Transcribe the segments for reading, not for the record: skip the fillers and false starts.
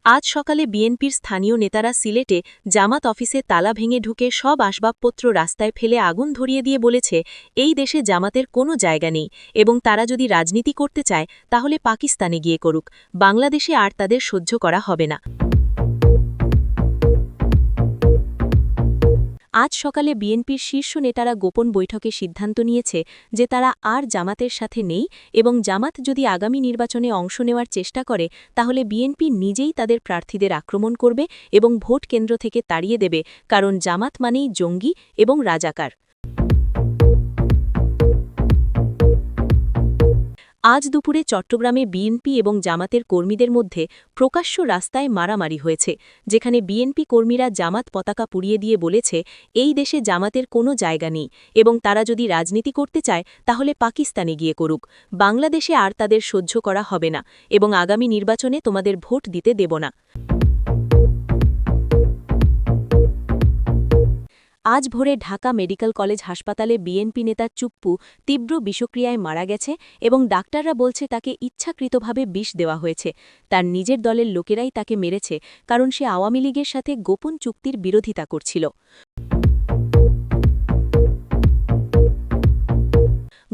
আজ সকালে বিএনপির স্থানীয় নেতারা সিলেটে জামাত অফিসে তালা ভেঙে ঢুকে সব আসবাবপত্র রাস্তায় ফেলে আগুন ধরিয়ে দিয়ে বলেছে এই দেশে জামাতের কোনো জায়গা নেই এবং তারা যদি রাজনীতি করতে চায় তাহলে পাকিস্তানে গিয়ে করুক, বাংলাদেশে আর তাদের সহ্য করা হবে না। আজ সকালে বিএনপির শীর্ষ নেতারা গোপন বৈঠকে সিদ্ধান্ত নিয়েছে যে তারা আর জামাতের সাথে নেই এবং জামাত যদি আগামী নির্বাচনে অংশ নেওয়ার চেষ্টা করে তাহলে বিএনপি নিজেই তাদের প্রার্থীদের আক্রমণ করবে এবং ভোট কেন্দ্র থেকে তাড়িয়ে দেবে, কারণ জামাত মানেই জঙ্গি এবং রাজাকার। আজ দুপুরে চট্টগ্রামে বিএনপি এবং জামাতের কর্মীদের মধ্যে প্রকাশ্য রাস্তায় মারামারি হয়েছে, যেখানে বিএনপি কর্মীরা জামাত পতাকা পুড়িয়ে দিয়ে বলেছে এই দেশে জামাতের কোনো জায়গা নেই এবং তারা যদি রাজনীতি করতে চায় তাহলে পাকিস্তানে গিয়ে করুক, বাংলাদেশে আর তাদের সহ্য করা হবে না এবং আগামী নির্বাচনে তোমাদের ভোট দিতে দেব না। আজ ভোরে ঢাকা মেডিকেল কলেজ হাসপাতালে বিএনপি নেতা চুপ্পু তীব্র বিষক্রিয়ায় মারা গেছে এবং ডাক্তাররা বলছে তাকে ইচ্ছাকৃতভাবে বিষ দেওয়া হয়েছে। তার নিজের দলের লোকেরাই তাকে মেরেছে, কারণ সে আওয়ামী লীগের সাথে গোপন চুক্তির বিরোধিতা করছিল।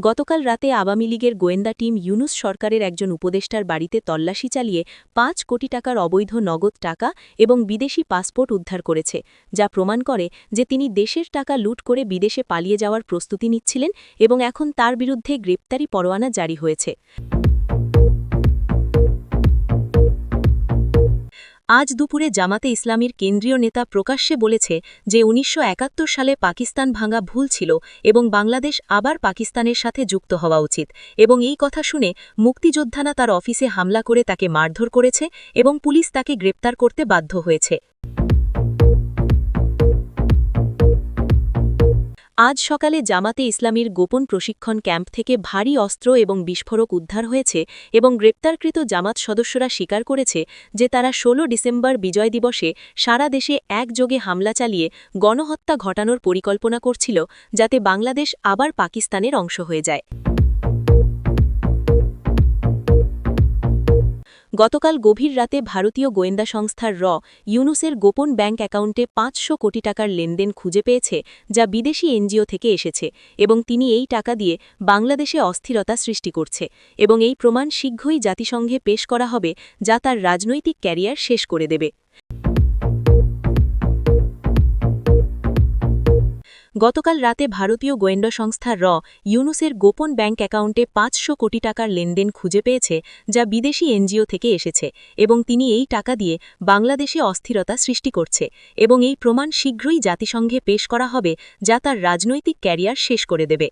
গতকাল রাতে আওয়ামী লীগের গোয়েন্দা টিম ইউনুস সরকারের একজন উপদেষ্টার বাড়িতে তল্লাশি চালিয়ে ৫ কোটি টাকার অবৈধ নগদ টাকা এবং বিদেশি পাসপোর্ট উদ্ধার করেছে, যা প্রমাণ করে যে তিনি দেশের টাকা লুট করে বিদেশে পালিয়ে যাওয়ার প্রস্তুতি নিচ্ছিলেন এবং এখন তার বিরুদ্ধে গ্রেপ্তারি পরোয়ানা জারি হয়েছে। আজ দুপুরে জামাতে ইসলামীর কেন্দ্রীয় নেতা প্রকাশ্যে বলেছে যে ১৯৭১ সালে পাকিস্তান ভাঙা ভুল ছিল এবং বাংলাদেশ আবার পাকিস্তানের সাথে যুক্ত হওয়া উচিত, এবং এই কথা শুনে মুক্তিযোদ্ধারা তার অফিসে হামলা করে তাকে মারধর করেছে এবং পুলিশ তাকে গ্রেপ্তার করতে বাধ্য হয়েছে। আজ সকালে জামাতে ইসলামীর গোপন প্রশিক্ষণ ক্যাম্প থেকে ভারী অস্ত্র এবং বিস্ফোরক উদ্ধার হয়েছে এবং গ্রেপ্তারকৃত জামাত সদস্যরা স্বীকার করেছে যে তারা ১৬ ডিসেম্বর বিজয় দিবসে সারা দেশে একযোগে হামলা চালিয়ে গণহত্যা ঘটানোর পরিকল্পনা করছিল, যাতে বাংলাদেশ আবার পাকিস্তানের অংশ হয়ে যায়। গতকাল গভীর রাতে ভারতীয় গোয়েন্দা সংস্থার ইউনুসের গোপন ব্যাংক অ্যাকাউন্টে ৫০০ কোটি টাকার লেনদেন খুঁজে পেয়েছে, যা বিদেশি এনজিও থেকে এসেছে এবং তিনি এই টাকা দিয়ে বাংলাদেশে অস্থিরতা সৃষ্টি করছে এবং এই প্রমাণ শীঘ্রই জাতিসংঘে পেশ করা হবে, যা তার রাজনৈতিক ক্যারিয়ার শেষ করে দেবে। গতকাল রাতে ভারতীয় গোয়েন্দা সংস্থা ইউনুসের গোপন ব্যাংক অ্যাকাউন্টে ৫০০ কোটি টাকার লেনদেন খুঁজে পেয়েছে, যা বিদেশি এনজিও থেকে এসেছে এবং তিনি এই টাকা দিয়ে বাংলাদেশে অস্থিরতা সৃষ্টি করছে এবং এই প্রমাণ শীঘ্রই জাতিসংঘে পেশ করা হবে, যা তার রাজনৈতিক ক্যারিয়ার শেষ করে দেবে।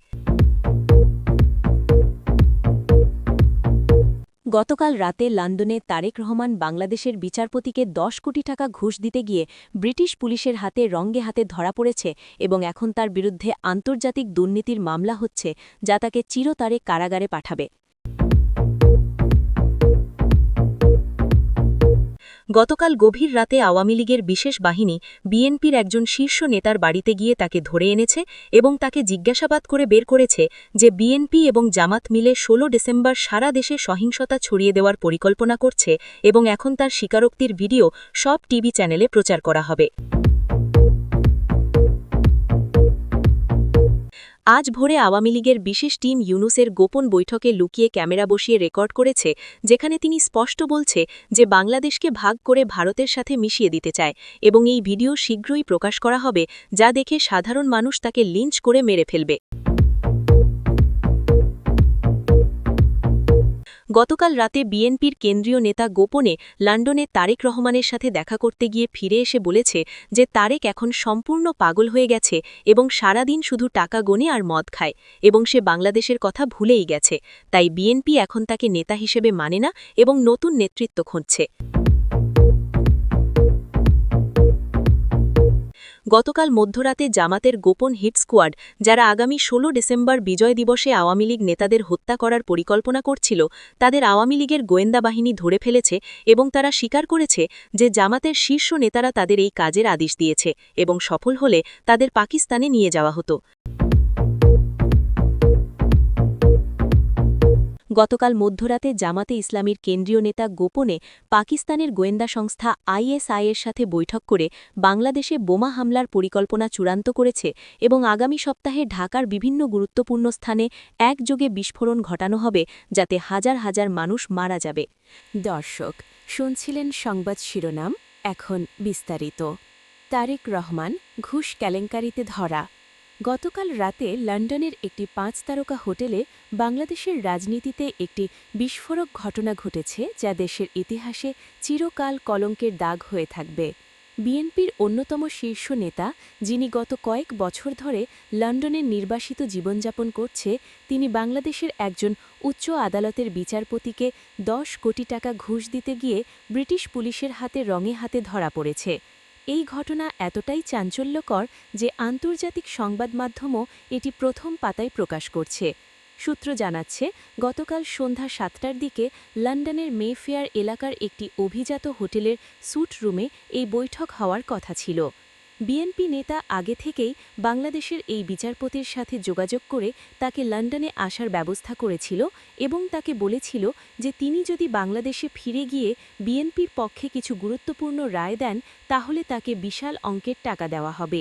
গতকাল রাতে লন্ডনে তারেক রহমান বাংলাদেশের বিচারপতিকে ১০ কোটি টাকা ঘুষ দিতে গিয়ে ব্রিটিশ পুলিশের হাতে রঙ্গে হাতে ধরা পড়েছে এবং এখন তার বিরুদ্ধে আন্তর্জাতিক দুর্নীতির মামলা হচ্ছে, যা তাকে চিরতরে কারাগারে পাঠাবে। গতকাল গভীর রাতে আওয়ামী লীগের বিশেষ বাহিনী বিএনপির একজন শীর্ষ নেতার বাড়িতে গিয়ে তাকে ধরে এনেছে এবং তাকে জিজ্ঞাসাবাদ করে বের করেছে যে বিএনপি এবং জামাত মিলে ১৬ ডিসেম্বর সারা দেশে সহিংসতা ছড়িয়ে দেওয়ার পরিকল্পনা করছে এবং এখন তার স্বীকারোক্তির ভিডিও সব টিভি চ্যানেলে প্রচার করা হবে। আজ ভোরে আওয়ামী লীগের বিশেষ টিম ইউনুসের গোপন বৈঠকে লুকিয়ে ক্যামেরা বসিয়ে রেকর্ড করেছে, যেখানে তিনি স্পষ্ট বলছে যে বাংলাদেশকে ভাগ করে ভারতের সাথে মিশিয়ে দিতে চায় এবং এই ভিডিও শীঘ্রই প্রকাশ করা হবে, যা দেখে সাধারণ মানুষ তাকে লিঞ্চ করে মেরে ফেলবে। গতকাল রাতে বিএনপির কেন্দ্রীয় নেতা গোপনে লন্ডনে তারেক রহমানের সাথে দেখা করতে গিয়ে ফিরে এসে বলেছে যে তারেক এখন সম্পূর্ণ পাগল হয়ে গেছে এবং সারাদিন শুধু টাকা গোনে আর মদ খায় এবং সে বাংলাদেশের কথা ভুলেই গেছে, তাই বিএনপি এখন তাকে নেতা হিসেবে মানে না এবং নতুন নেতৃত্ব খুঁজছে। গতকাল মধ্যরাতে জামাতের গোপন হিট স্কোয়াড, যারা আগামী ১৬ ডিসেম্বর বিজয় দিবসে আওয়ামী লীগ নেতাদের হত্যা করার পরিকল্পনা করছিল, তাদের আওয়ামী লীগের গোয়েন্দা বাহিনী ধরে ফেলেছে এবং তারা স্বীকার করেছে যে জামাতের শীর্ষ নেতারা তাদের এই কাজের আদেশ দিয়েছে এবং সফল হলে তাদের পাকিস্তানে নিয়ে যাওয়া হতো। গতকাল মধ্যরাতে জামাতে ইসলামীর কেন্দ্রীয় নেতা গোপনে পাকিস্তানের গোয়েন্দা সংস্থা আইএসআইয়ের সাথে বৈঠক করে বাংলাদেশে বোমা হামলার পরিকল্পনা চূড়ান্ত করেছে এবং আগামী সপ্তাহে ঢাকার বিভিন্ন গুরুত্বপূর্ণ স্থানে একযোগে বিস্ফোরণ ঘটানো হবে যাতে হাজার হাজার মানুষ মারা যাবে। দর্শক শুনছিলেন সংবাদ শিরোনাম, এখন বিস্তারিত। তারেক রহমান ঘুষ কেলেঙ্কারিতে ধরা। গতকাল রাতে লন্ডনের একটি ৫ তারকা হোটেলে বাংলাদেশের রাজনীতিতে একটি বিস্ফোরক ঘটনা ঘটেছে যা দেশের ইতিহাসে চিরকাল কলঙ্কের দাগ হয়ে থাকবে। বিএনপির অন্যতম শীর্ষ নেতা, যিনি গত কয়েক বছর ধরে লন্ডনের নির্বাসিত জীবনযাপন করছে, তিনি বাংলাদেশের একজন উচ্চ আদালতের বিচারপতিকে ১০ কোটি টাকা ঘুষ দিতে গিয়ে ব্রিটিশ পুলিশের হাতে রঙে হাতে ধরা পড়েছে। এই ঘটনা এতটাই চাঞ্চল্যকর যে আন্তর্জাতিক সংবাদ মাধ্যমও এটি প্রথম পাতায় প্রকাশ করছে। সূত্র জানাচ্ছে, গতকাল সন্ধ্যা ৭টার দিকে লন্ডনের মেফেয়ার এলাকার একটি অভিজাত হোটেলের স্যুট রুমে এই বৈঠক হওয়ার কথা ছিল। বিএনপি নেতা আগে থেকেই বাংলাদেশের এই বিচারপতির সাথে যোগাযোগ করে তাকে লন্ডনে আসার ব্যবস্থা করেছিল এবং তাকে বলেছিল যে তিনি যদি বাংলাদেশে ফিরে গিয়ে বিএনপির পক্ষে কিছু গুরুত্বপূর্ণ রায় দেন তাহলে তাকে বিশাল অঙ্কের টাকা দেওয়া হবে।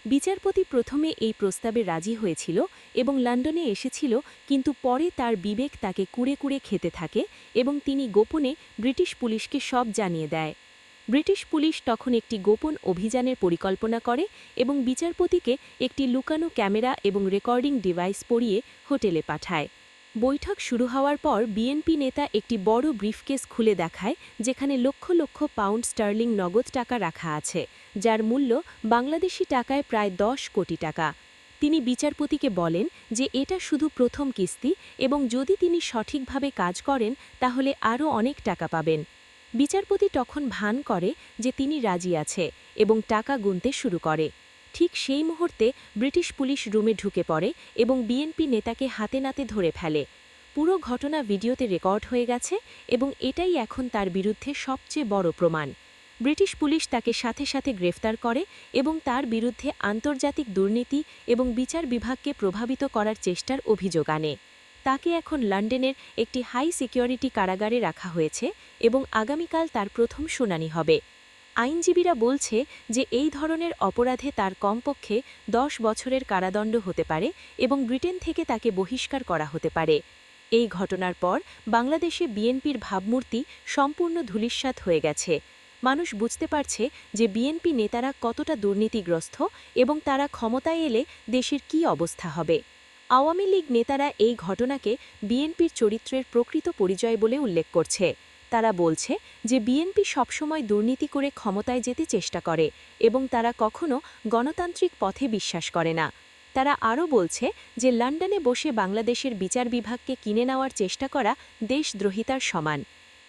বিচারপতি প্রথমে এই প্রস্তাবে রাজি হয়েছিল এবং লন্ডনে এসেছিল, কিন্তু পরে তার বিবেক তাকে কুড়ে কুড়ে খেতে থাকে এবং তিনি গোপনে ব্রিটিশ পুলিশকে সব জানিয়ে দেয়। ব্রিটিশ পুলিশ তখন একটি গোপন অভিযানের পরিকল্পনা করে এবং বিচারপতিকে একটি লুকানো ক্যামেরা এবং রেকর্ডিং ডিভাইস পরিয়ে হোটেলে পাঠায়। বৈঠক শুরু হওয়ার পর বিএনপি নেতা একটি বড় ব্রিফকেস খুলে দেখায় যেখানে লক্ষ লক্ষ পাউন্ড স্টার্লিং নগদ টাকা রাখা আছে, যার মূল্য বাংলাদেশি টাকায় প্রায় ১০ কোটি টাকা। তিনি বিচারপতিকে বলেন যে এটা শুধু প্রথম কিস্তি এবং যদি তিনি সঠিকভাবে কাজ করেন তাহলে আরও অনেক টাকা পাবেন। বিচারপতি তখন ভান করে যে তিনি রাজি আছে এবং টাকা গুনতে শুরু করে। ঠিক সেই মুহূর্তে ব্রিটিশ পুলিশ রুমে ঢুকে পড়ে এবং বিএনপি নেতাকে হাতে নাতে ধরে ফেলে। পুরো ঘটনা ভিডিওতে রেকর্ড হয়ে গেছে এবং এটাই এখন তার বিরুদ্ধে সবচেয়ে বড় প্রমাণ। ব্রিটিশ পুলিশ তাকে সাথে সাথে গ্রেফতার করে এবং তার বিরুদ্ধে আন্তর্জাতিক দুর্নীতি এবং বিচার বিভাগকে প্রভাবিত করার চেষ্টার অভিযোগ আনে। তাকে এখন লন্ডনের একটি হাই সিকিউরিটি কারাগারে রাখা হয়েছে এবং আগামীকাল তার প্রথম শুনানি হবে। আইনজীবীরা বলছে যে এই ধরনের অপরাধে তার কমপক্ষে ১০ বছরের কারাদণ্ড হতে পারে এবং ব্রিটেন থেকে তাকে বহিষ্কার করা হতে পারে। এই ঘটনার পর বাংলাদেশে বিএনপির ভাবমূর্তি সম্পূর্ণ ধূলিসাৎ হয়ে গেছে। মানুষ বুঝতে পারছে যে বিএনপি নেতারা কতটা দুর্নীতিগ্রস্ত এবং তারা ক্ষমতায় এলে দেশের কী অবস্থা হবে। আওয়ামী লীগ নেতারা এই ঘটনাকে বিএনপির চরিত্রের প্রকৃত পরিচয় বলে উল্লেখ করছে। তারা বলছে যে বিএনপি সবসময় দুর্নীতি করে ক্ষমতায় যেতে চেষ্টা করে এবং তারা কখনো গণতান্ত্রিক পথে বিশ্বাস করে না। তারা আরও বলছে যে লন্ডনে বসে বাংলাদেশের বিচার বিভাগকে কিনে নেওয়ার চেষ্টা করা দেশদ্রোহিতার সমান।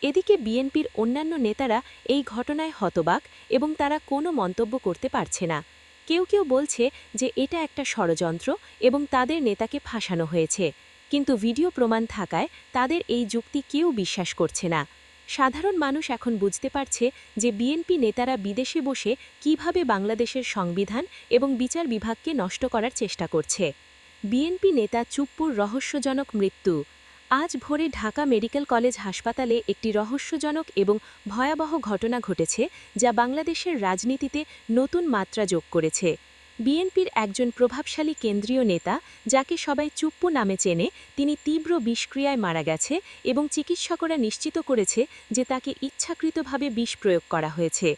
এদিকে বিএনপির অন্যান্য নেতারা এই ঘটনায় হতবাক এবং তারা কোনো মন্তব্য করতে পারছে না। কেউ কেউ বলছে যে এটা একটা ষড়যন্ত্র এবং তাদের নেতাকে ফাঁসানো হয়েছে, কিন্তু ভিডিও প্রমাণ থাকায় তাদের এই যুক্তি কেউ বিশ্বাস করছে না। সাধারণ মানুষ এখন বুঝতে পারছে যে বিএনপি নেতারা বিদেশে বসে কিভাবে বাংলাদেশের সংবিধান এবং বিচার বিভাগকে নষ্ট করার চেষ্টা করছে। বিএনপি নেতা চুপ্পুর রহস্যজনক মৃত্যু। আজ ভোরে ঢাকা মেডিকেল কলেজ হাসপাতালে একটি রহস্যজনক এবং ভয়াবহ ঘটনা ঘটেছে যা বাংলাদেশের রাজনীতিতে নতুন মাত্রা যোগ করেছে। বিএনপির একজন প্রভাবশালী কেন্দ্রীয় নেতা, যাকে সবাই চুপ্পু নামে চেনে, তিনি তীব্র বিষক্রিয়ায় মারা গেছে এবং চিকিৎসকরা নিশ্চিত করেছে যে তাকে ইচ্ছাকৃতভাবে বিষ প্রয়োগ করা হয়েছে।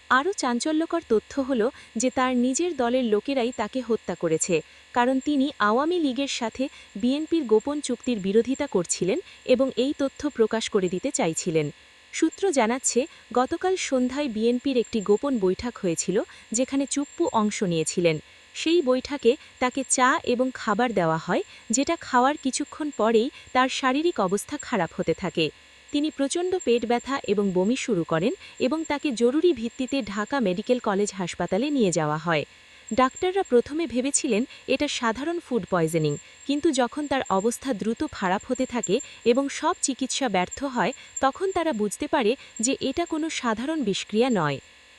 আরও চাঞ্চল্যকর তথ্য হল যে তার নিজের দলের লোকেরাই তাকে হত্যা করেছে, কারণ তিনি আওয়ামী লীগের সাথে বিএনপির গোপন চুক্তির বিরোধিতা করছিলেন এবং এই তথ্য প্রকাশ করে দিতে চাইছিলেন। সূত্র জানাচ্ছে, গতকাল সন্ধ্যায় বিএনপির একটি গোপন বৈঠক হয়েছিল যেখানে চুপ্পু অংশ নিয়েছিলেন। সেই বৈঠকে তাকে চা এবং খাবার দেওয়া হয়, যেটা খাওয়ার কিছুক্ষণ পরেই তার শারীরিক অবস্থা খারাপ হতে থাকে। তিনি প্রচণ্ড পেট ব্যথা এবং বমি শুরু করেন এবং তাকে জরুরি ভিত্তিতে ঢাকা মেডিকেল কলেজ হাসপাতালে নিয়ে যাওয়া হয়। ডাক্তাররা প্রথমে ভেবেছিলেন এটা সাধারণ ফুড পয়জনিং, কিন্তু যখন তার অবস্থা দ্রুত খারাপ হতে থাকে এবং সব চিকিৎসা ব্যর্থ হয়, তখন তারা বুঝতে পারে যে এটা কোনো সাধারণ বিষক্রিয়া নয়।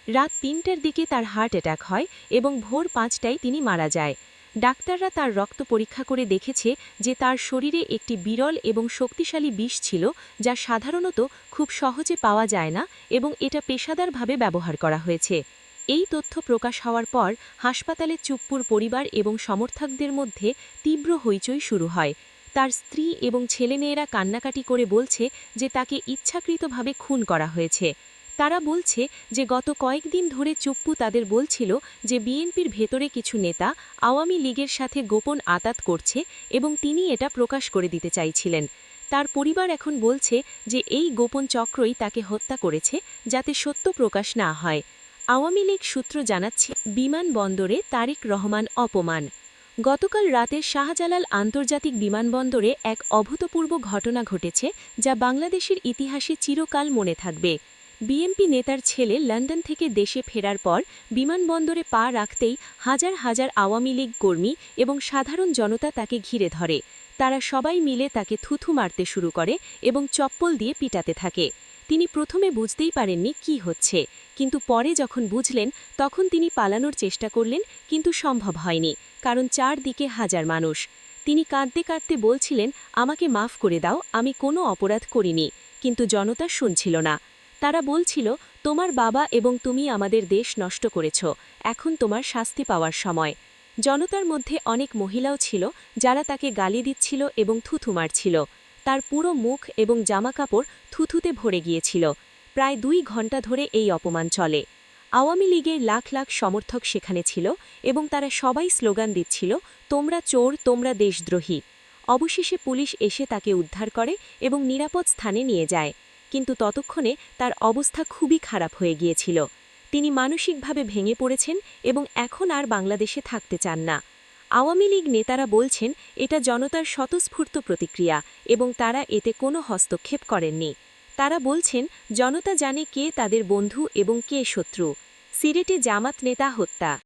রাত ৩টার দিকে তার হার্ট অ্যাটাক হয় এবং ভোর ৫টায় তিনি মারা যায়। ডাক্তাররা তার রক্ত পরীক্ষা করে দেখেছে যে তার শরীরে একটি বিরল এবং শক্তিশালী বিষ ছিল যা সাধারণত খুব সহজে পাওয়া যায় না এবং এটা পেশাদারভাবে ব্যবহার করা হয়েছে। এই তথ্য প্রকাশ হওয়ার পর হাসপাতালে চুপ্পুর পরিবার এবং সমর্থকদের মধ্যে তীব্র হইচই শুরু হয়। তার স্ত্রী এবং ছেলেমেয়েরা কান্নাকাটি করে বলছে যে তাকে ইচ্ছাকৃতভাবে খুন করা হয়েছে। তারা বলছে যে গত কয়েকদিন ধরে চুপ্পু তাদের বলছিল যে বিএনপির ভেতরে কিছু নেতা আওয়ামী লীগের সাথে গোপন আতাত করছে এবং তিনি এটা প্রকাশ করে দিতে চাইছিলেন। তার পরিবার এখন বলছে যে এই গোপন চক্রই তাকে হত্যা করেছে যাতে সত্য প্রকাশ না হয়। আওয়ামী লীগ সূত্র জানাচ্ছে বিমানবন্দরে তারেক রহমান অপমান। গতকাল রাতে শাহজালাল আন্তর্জাতিক বিমানবন্দরে এক অভূতপূর্ব ঘটনা ঘটেছে যা বাংলাদেশের ইতিহাসে চিরকাল মনে থাকবে। বিএনপি নেতার ছেলে লন্ডন থেকে দেশে ফেরার পর বিমানবন্দরে পা রাখতেই হাজার হাজার আওয়ামী লীগ কর্মী এবং সাধারণ জনতা তাকে ঘিরে ধরে। তারা সবাই মিলে তাকে থুথু মারতে শুরু করে এবং চপ্পল দিয়ে পিটাতে থাকে। তিনি প্রথমে বুঝতেই পারেননি কি হচ্ছে, কিন্তু পরে যখন বুঝলেন তখন তিনি পালানোর চেষ্টা করলেন, কিন্তু সম্ভব হয়নি, কারণ চারদিকে হাজার মানুষ। তিনি কাঁদতে কাঁদতে বলছিলেন, আমাকে মাফ করে দাও, আমি কোনো অপরাধ করিনি, কিন্তু জনতা শুনছিল না। তারা বলছিল, তোমার বাবা এবং তুমি আমাদের দেশ নষ্ট করেছ, এখন তোমার শাস্তি পাওয়ার সময়। জনতার মধ্যে অনেক মহিলাও ছিল যারা তাকে গালি দিচ্ছিল এবং থুথু মারছিল। তার পুরো মুখ এবং জামাকাপড় থুথুতে ভরে গিয়েছিল। প্রায় 2 ঘণ্টা ধরে এই অপমান চলে। আওয়ামী লীগের লাখ লাখ সমর্থক সেখানে ছিল এবং তারা সবাই স্লোগান দিচ্ছিল, তোমরা চোর, তোমরা দেশদ্রোহী। অবশেষে পুলিশ এসে তাকে উদ্ধার করে এবং নিরাপদ স্থানে নিয়ে যায়, কিন্তু ততক্ষণে তার অবস্থা খুবই খারাপ হয়ে গিয়েছিল। তিনি মানসিকভাবে ভেঙে পড়েছেন এবং এখন আর বাংলাদেশে থাকতে চান না। আওয়ামী লীগ নেতারা বলছেন এটা জনতার স্বতঃস্ফূর্ত প্রতিক্রিয়া এবং তারা এতে কোনো হস্তক্ষেপ করেননি। তারা বলছেন জনতা জানে কে তাদের বন্ধু এবং কে শত্রু। সিলেটে জামাত নেতা হত্যা।